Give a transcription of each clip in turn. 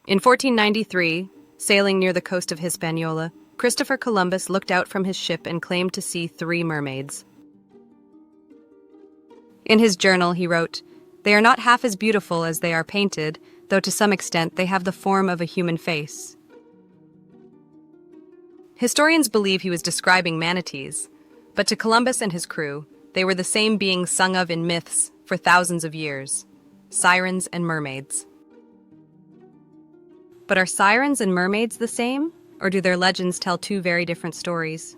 In 1493, sailing near the coast of Hispaniola, Christopher Columbus looked out from his ship and claimed to see 3 mermaids. In his journal, he wrote, "They are not half as beautiful as they are painted, though to some extent they have the form of a human face." Historians believe he was describing manatees, but to Columbus and his crew, they were the same beings sung of in myths for thousands of years: sirens and mermaids. But are sirens and mermaids the same, or do their legends tell 2 very different stories?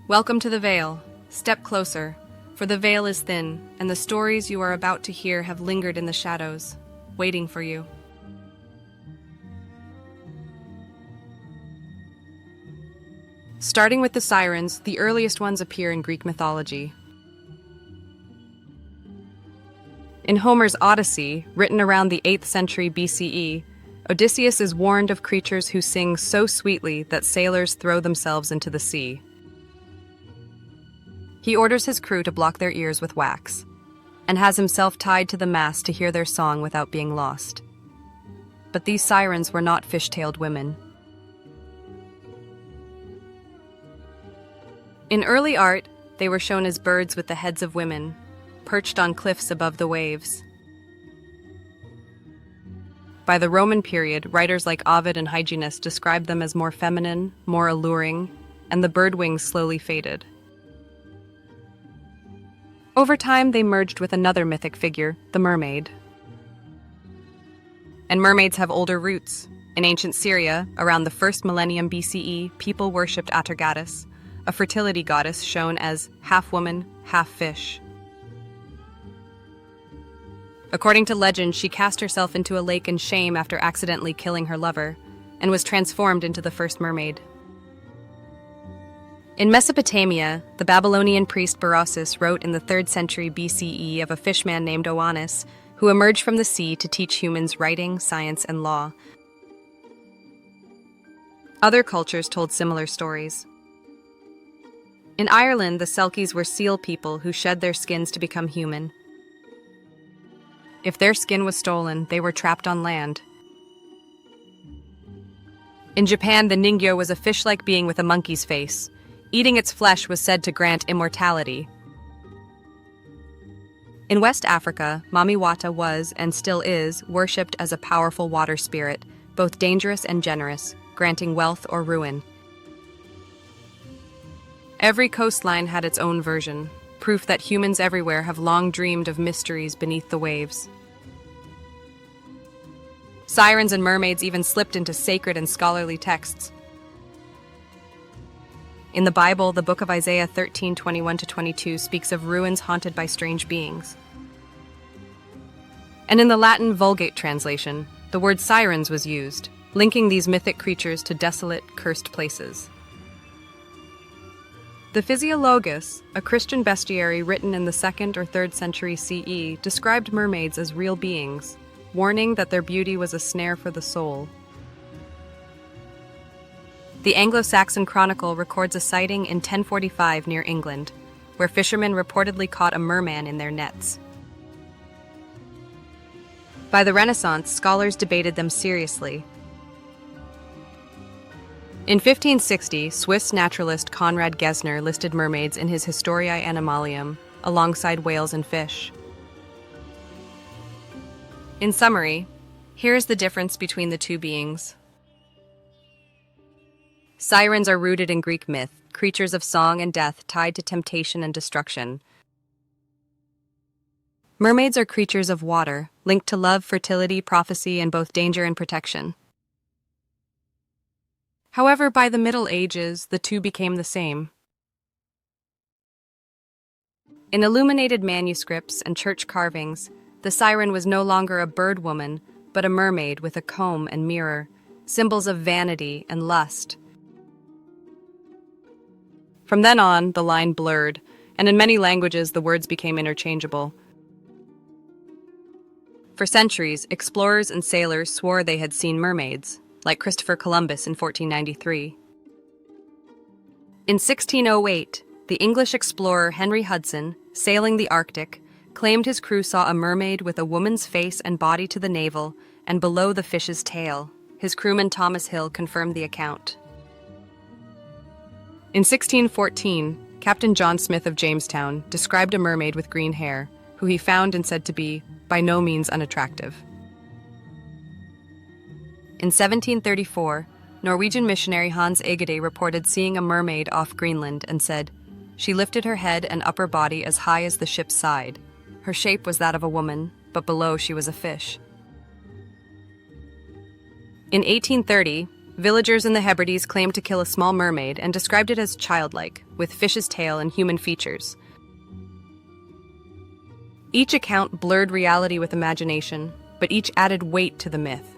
Welcome to the veil. Step closer, for the veil is thin, and the stories you are about to hear have lingered in the shadows, waiting for you. Starting with the sirens, the earliest ones appear in Greek mythology. In Homer's Odyssey, written around the 8th century BCE, Odysseus is warned of creatures who sing so sweetly that sailors throw themselves into the sea. He orders his crew to block their ears with wax, and has himself tied to the mast to hear their song without being lost. But these sirens were not fish-tailed women. In early art, they were shown as birds with the heads of women, perched on cliffs above the waves. By the Roman period, writers like Ovid and Hyginus described them as more feminine, more alluring, and the bird wings slowly faded. Over time, they merged with another mythic figure, the mermaid. And mermaids have older roots. In ancient Syria, around the 1st millennium BCE, people worshipped Atargatis, a fertility goddess shown as half woman, half fish. According to legend, she cast herself into a lake in shame after accidentally killing her lover, and was transformed into the first mermaid. In Mesopotamia, the Babylonian priest Berossus wrote in the 3rd century BCE of a fishman named Oannes, who emerged from the sea to teach humans writing, science, and law. Other cultures told similar stories. In Ireland, the Selkies were seal people who shed their skins to become human. If their skin was stolen, they were trapped on land. In Japan, the Ningyo was a fish-like being with a monkey's face. Eating its flesh was said to grant immortality. In West Africa, Mamiwata was, and still is, worshipped as a powerful water spirit, both dangerous and generous, granting wealth or ruin. Every coastline had its own version, proof that humans everywhere have long dreamed of mysteries beneath the waves. Sirens and mermaids even slipped into sacred and scholarly texts. In the Bible, the book of Isaiah 13:21-22 speaks of ruins haunted by strange beings. And in the Latin Vulgate translation, the word sirens was used, linking these mythic creatures to desolate, cursed places. The Physiologus, a Christian bestiary written in the 2nd or 3rd century CE, described mermaids as real beings, warning that their beauty was a snare for the soul. The Anglo-Saxon Chronicle records a sighting in 1045 near England, where fishermen reportedly caught a merman in their nets. By the Renaissance, scholars debated them seriously. In 1560, Swiss naturalist Conrad Gesner listed mermaids in his Historiae Animalium, alongside whales and fish. In summary, here is the difference between the 2 beings. Sirens are rooted in Greek myth, creatures of song and death tied to temptation and destruction. Mermaids are creatures of water, linked to love, fertility, prophecy, and both danger and protection. However, by the Middle Ages, the 2 became the same. In illuminated manuscripts and church carvings, the siren was no longer a bird woman, but a mermaid with a comb and mirror, symbols of vanity and lust. From then on, the line blurred, and in many languages the words became interchangeable. For centuries, explorers and sailors swore they had seen mermaids, like Christopher Columbus in 1493. In 1608, the English explorer Henry Hudson, sailing the Arctic, claimed his crew saw a mermaid with a woman's face and body to the navel and below the fish's tail. His crewman Thomas Hill confirmed the account. In 1614, Captain John Smith of Jamestown described a mermaid with green hair, who he found and said to be by no means unattractive. In 1734, Norwegian missionary Hans Egede reported seeing a mermaid off Greenland and said, "She lifted her head and upper body as high as the ship's side. Her shape was that of a woman, but below she was a fish." In 1830, villagers in the Hebrides claimed to kill a small mermaid and described it as childlike, with fish's tail and human features. Each account blurred reality with imagination, but each added weight to the myth.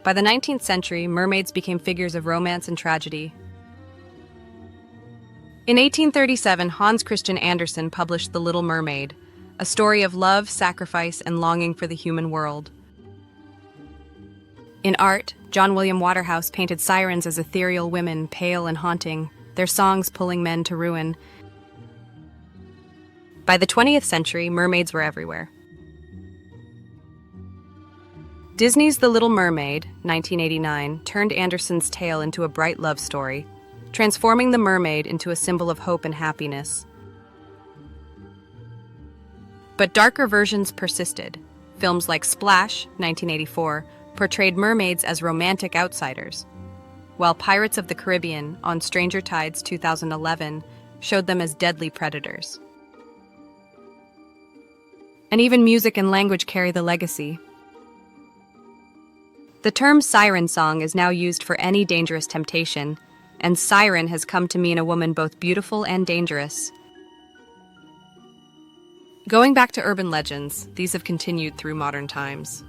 By the 19th century, mermaids became figures of romance and tragedy. In 1837, Hans Christian Andersen published The Little Mermaid, a story of love, sacrifice, and longing for the human world. In art, John William Waterhouse painted sirens as ethereal women, pale and haunting, their songs pulling men to ruin. By the 20th century, mermaids were everywhere. Disney's The Little Mermaid, 1989, turned Andersen's tale into a bright love story, transforming the mermaid into a symbol of hope and happiness. But darker versions persisted. Films like Splash, 1984, portrayed mermaids as romantic outsiders, while Pirates of the Caribbean, on Stranger Tides 2011, showed them as deadly predators. And even music and language carry the legacy. The term siren song is now used for any dangerous temptation, and siren has come to mean a woman both beautiful and dangerous. Going back to urban legends, these have continued through modern times.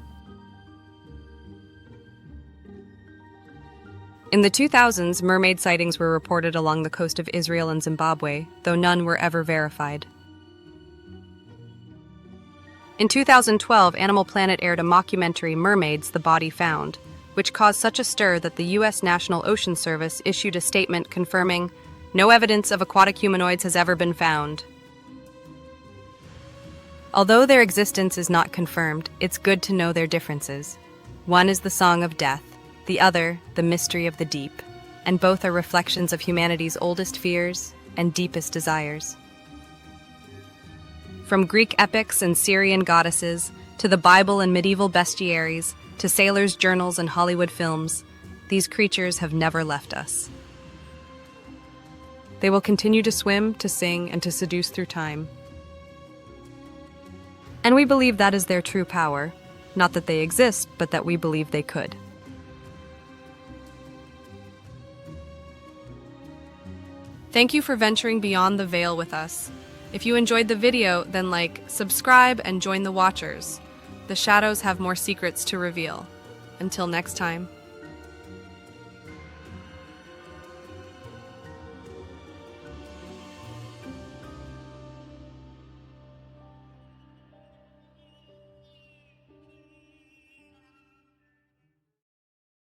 In the 2000s, mermaid sightings were reported along the coast of Israel and Zimbabwe, though none were ever verified. In 2012, Animal Planet aired a mockumentary, Mermaids, The Body Found, which caused such a stir that the U.S. National Ocean Service issued a statement confirming, "No evidence of aquatic humanoids has ever been found." Although their existence is not confirmed, it's good to know their differences. One is the song of death, the other, the mystery of the deep, and both are reflections of humanity's oldest fears and deepest desires. From Greek epics and Syrian goddesses, to the Bible and medieval bestiaries, to sailors' journals and Hollywood films, these creatures have never left us. They will continue to swim, to sing, and to seduce through time. And we believe that is their true power, not that they exist, but that we believe they could. Thank you for venturing beyond the veil with us. If you enjoyed the video, then like, subscribe, and join the Watchers. The shadows have more secrets to reveal. Until next time.